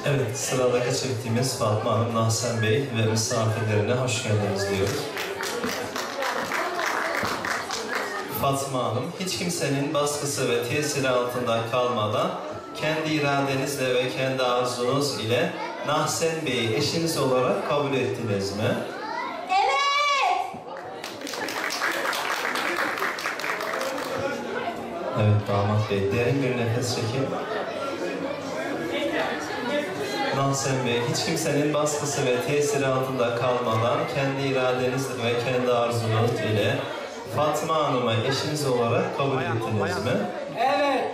Evet, sıradaki çiftimiz Fatma Hanım, Nahsen Bey ve misafirlerine hoş geldiniz diyoruz. Fatma Hanım, hiç kimsenin baskısı ve tesiri altında kalmadan kendi iradenizle ve kendi arzunuz ile Nahsen Bey'i eşiniz olarak kabul ettiniz mi? Evet! Evet damat bey, derin bir nefes çekin. Nahsen Bey, hiç kimsenin baskısı ve tesiri altında kalmadan kendi iradeniz ve kendi arzunuz ile Fatma Hanım'ı eşiniz olarak kabul ettiniz mi? Evet.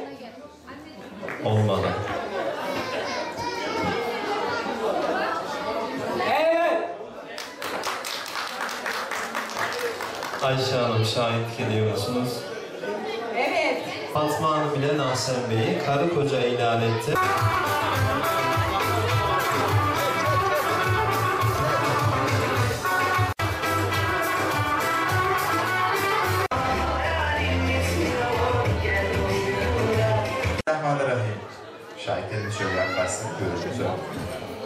Olmadı. Evet. Ayşe Hanım, şahitlik ediyor musunuz? Evet. Fatma Hanım ile Nahsen Bey'i karı koca ilan etti. Bismillahirrahmanirrahim. Şahitlerimiz şöyle yaklaşsın, görüşürüz.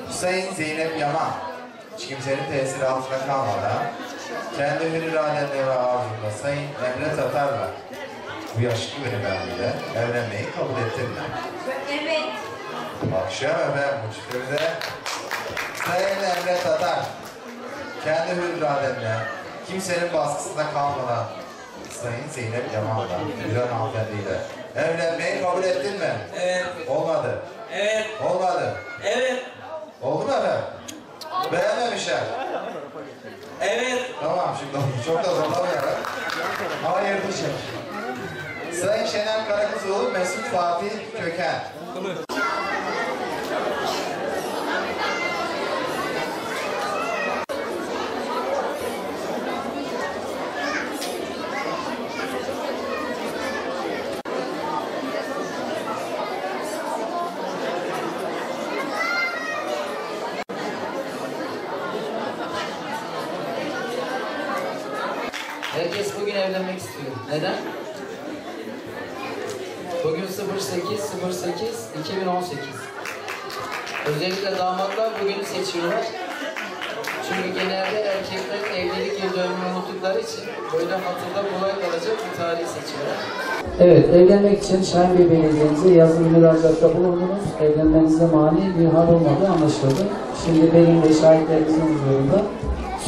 Hüseyin Zeynep Yaman, hiç kimsenin tesiri altında kalmadan, kendi hür iradenle ve arzunda Sayın Emre Tatar'la bu yaşlı beyefendiyle evlenmeyi kabul ettin mi? Evet. Akşam efendim bu çiftimize Sayın Emre Tatar, kendi hür iradenle, kimsenin baskısında kalmadan Sayın Zeynep Yaman'la, bir hanımefendiyle evlenmeyi kabul ettin mi? Evet. Olmadı. Evet. Olmadı. Evet. Oldu mu efendim? Beğenmemişler. Evet. Tamam şimdi çok da zorlamayalım. Hayır diyeceğim. Sayın Şener Karakuzoğlu, Mesut Fatih Köken. Herkes bugün evlenmek istiyor. Neden? Bugün 08.08.2018. Özellikle damatlar bugünü seçiyorlar. Çünkü genelde erkekler evlilik yıl dönümünü unuttukları için böyle hatırda kolay kalacak bir tarihi seçiyorlar. Evet, evlenmek için Şahin Bey Belediye'mize yazılı müracaatta bulundunuz. Evlenmenize mani bir hal olmadığı anlaşıldı. Şimdi benim de şahitlerimizin huzurunda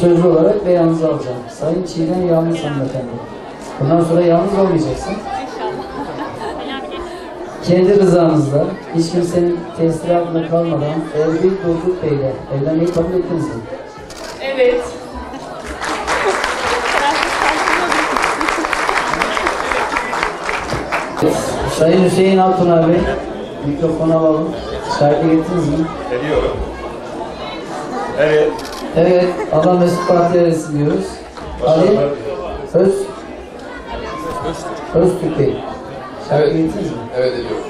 sözlü olarak beyanınızı alacağım. Sayın Çiğdem Yalnız hanımefendi. Bundan sonra yalnız olmayacaksın. Kendi rızanızla, hiç kimsenin tesiri altında kalmadan Erbil Durgut Bey'le evlenmeyi kabul ettiniz mi? Evet. Sayın Hüseyin Altuner Bey, mikrofonu alalım. Şahitlik ettiniz mi? Ediyorum. Evet. Evet, Allah Mesut Parti'ye resim diyoruz. Ali Öztürk Bey. Şahitlik ettiniz mi? Evet ediyorum.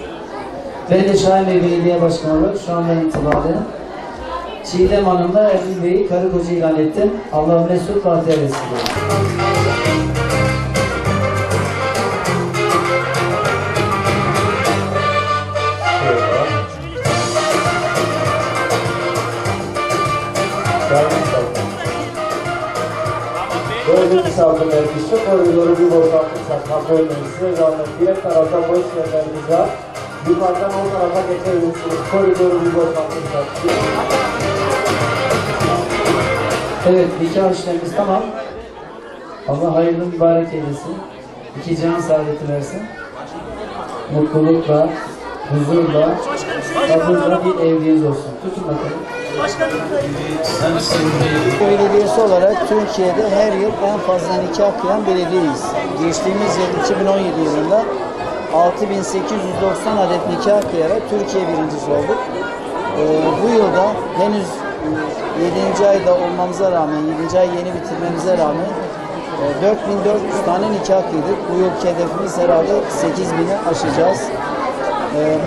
Ben de Şahin Bey Belediye Başkanı olarak şu andan itibaren Çiğdem Hanım'la Erbil Bey'i karı koca ilan ettim. Allah Mesut Parti'ye resim diyoruz. Böyle misafir mevkisi, koridoru bir boşaltırsak kontrol meclisi zaten diğer taraftan boş yerlerimiz var. Yukarıdan o tarafa geçebilirsiniz. Koridoru bir boşaltırsak. Evet, nikah işlemimiz tamam. Allah hayırlı mübarek eylesin. İki can saadeti versin. Mutlulukla, huzurla, sabırla bir evliliğiniz olsun. Tutun bakalım. Belediyesi olarak Türkiye'de her yıl en fazla nikah kıyan belediyeyiz. Geçtiğimiz yıl 2017 yılında 6890 adet nikah kıyarak Türkiye birincisi olduk. Bu yılda henüz 7. ayda olmamıza rağmen, 7. ay yeni bitirmemize rağmen 4400 tane nikah kıydık. Bu yılki hedefimiz herhalde 8000'i aşacağız.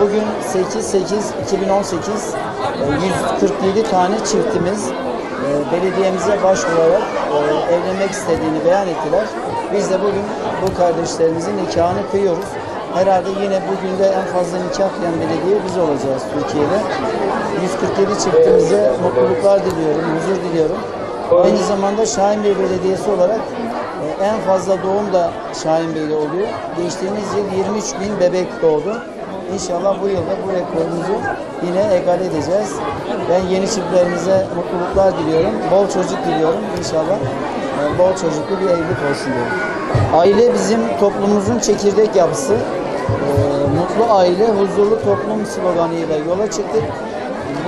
Bugün 8-8-2018 147 tane çiftimiz belediyemize başvurarak evlenmek istediğini beyan ettiler. Biz de bugün bu kardeşlerimizin nikahını kıyıyoruz. Herhalde yine bugün de en fazla nikah kıyan belediye biz olacağız Türkiye'de. 147 çiftimize mutluluklar diliyorum, huzur diliyorum. Aynı zamanda Şahinbey Belediyesi olarak en fazla doğum da Şahinbey'de oluyor. Geçtiğimiz yıl 23.000 bebek doğdu. İnşallah bu yılda bu rekorumuzu yine egal edeceğiz. Ben yeni çiftlerimize mutluluklar diliyorum. Bol çocuk diliyorum. İnşallah bol çocuklu bir evlilik olsun diyorum. Aile bizim toplumumuzun çekirdek yapısı. Mutlu aile, huzurlu toplum sloganıyla yola çıktık.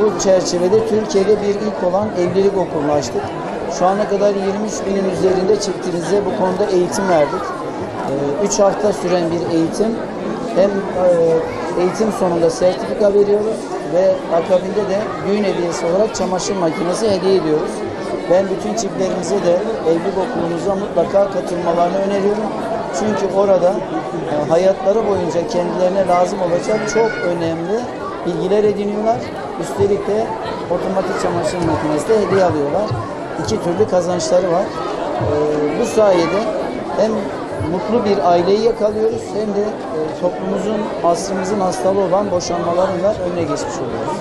Bu çerçevede Türkiye'de bir ilk olan evlilik okulunu açtık. Şu ana kadar 23.000'in üzerinde çiftimize bu konuda eğitim verdik. 3 hafta süren bir eğitim. Hem eğitim sonunda sertifika veriyoruz ve akabinde de düğün hediyesi olarak çamaşır makinesi hediye ediyoruz. Ben bütün çiftlerimize de evlilik okulumuza mutlaka katılmalarını öneriyorum. Çünkü orada hayatları boyunca kendilerine lazım olacak çok önemli bilgiler ediniyorlar. Üstelik de otomatik çamaşır makinesi de hediye alıyorlar. 2 türlü kazançları var. Bu sayede hem mutlu bir aileyi yakalıyoruz hem de toplumumuzun, asrımızın hastalığı olan boşanmaların da önüne geçmiş oluyoruz.